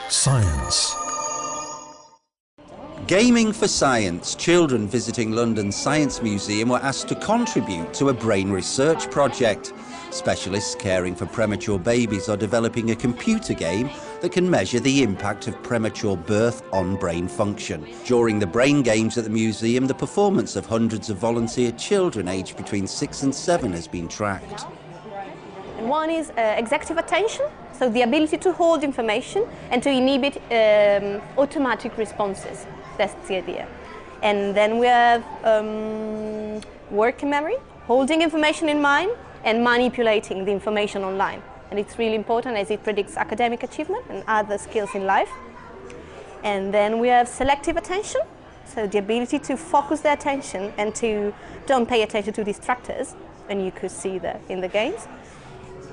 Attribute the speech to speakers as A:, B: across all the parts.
A: Science.
B: Gaming for Science. Children visiting London's Science Museum were asked to contribute to a brain research project. Specialists caring for premature babies are developing a computer game that can measure the impact of premature birth on brain function. During the brain games at the museum, the performance of hundreds of volunteer children aged between 6 and 7 has been tracked.
C: One is executive attention, so the ability to hold information and to inhibit automatic responses. That's the idea. And then we have working memory, holding information in mind and manipulating the information online. And it's really important as it predicts academic achievement and other skills in life. And then we have selective attention, so the ability to focus their attention and to don't pay attention to distractors, and you could see that in the games.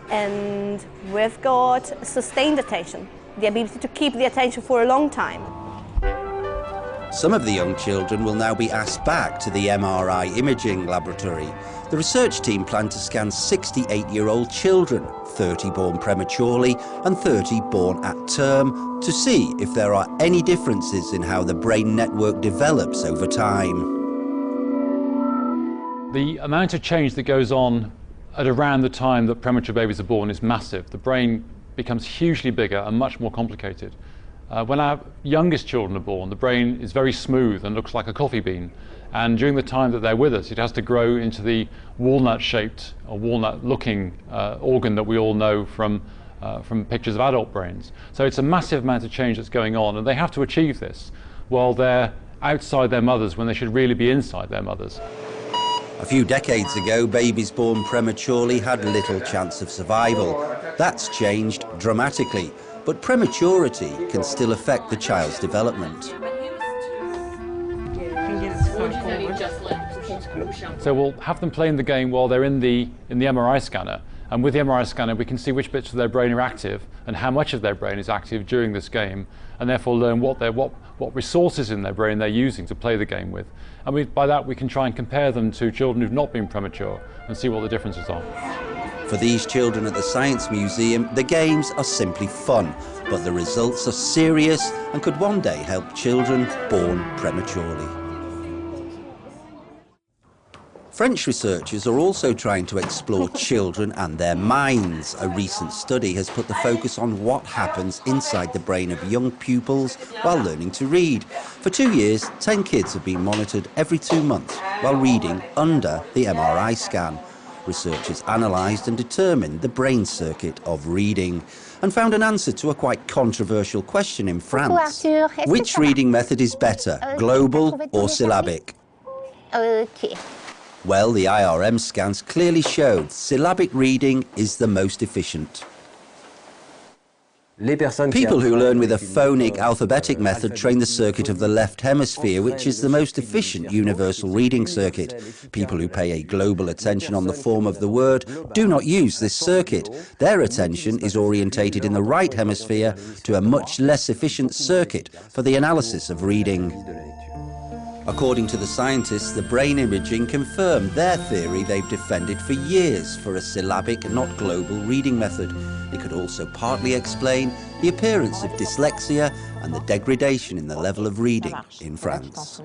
C: And we've got sustained attention, the ability to keep the attention for a long time.
B: Some of the young children will now be asked back to the MRI imaging laboratory. The research team plan to scan 68-year-old children, 30 born prematurely and 30 born at term, to see if there are any differences in how the brain network develops over time.
D: The amount of change that goes on at around the time that premature babies are born is massive. The brain becomes hugely bigger and much more complicated. When our youngest children are born, the brain is very smooth and looks like a coffee bean. And during the time that they're with us, it has to grow into the walnut-shaped or walnut-looking organ that we all know from pictures of adult brains. So it's a massive amount of change that's going on, and they have to achieve this while they're outside their mothers when they should really be inside their mothers.
B: A few decades ago, babies born prematurely had little chance of survival. That's changed dramatically, but prematurity can still affect the child's development.
D: So we'll have them playing the game while they're in the MRI scanner, and with the MRI scanner we can see which bits of their brain are active and how much of their brain is active during this game, and therefore learn what resources in their brain they're using to play the game with. And by that we can try and compare them to children who've not been premature and see what the differences are.
B: For these children at the Science Museum, the games are simply fun, but the results are serious and could one day help children born prematurely. French researchers are also trying to explore children and their minds. A recent study has put the focus on what happens inside the brain of young pupils while learning to read. For 2 years, 10 kids have been monitored every 2 months while reading under the MRI scan. Researchers analysed and determined the brain circuit of reading and found an answer to a quite controversial question in France. Which reading method is better, global or syllabic? Well, the IRM scans clearly showed syllabic reading is the most efficient. People who learn with a phonic alphabetic method train the circuit of the left hemisphere, which is the most efficient universal reading circuit. People who pay a global attention on the form of the word do not use this circuit. Their attention is orientated in the right hemisphere to a much less efficient circuit for the analysis of reading. According to the scientists, the brain imaging confirmed their theory they've defended for years for a syllabic, not global reading method. It could also partly explain the appearance of dyslexia and the degradation in the level of reading in France.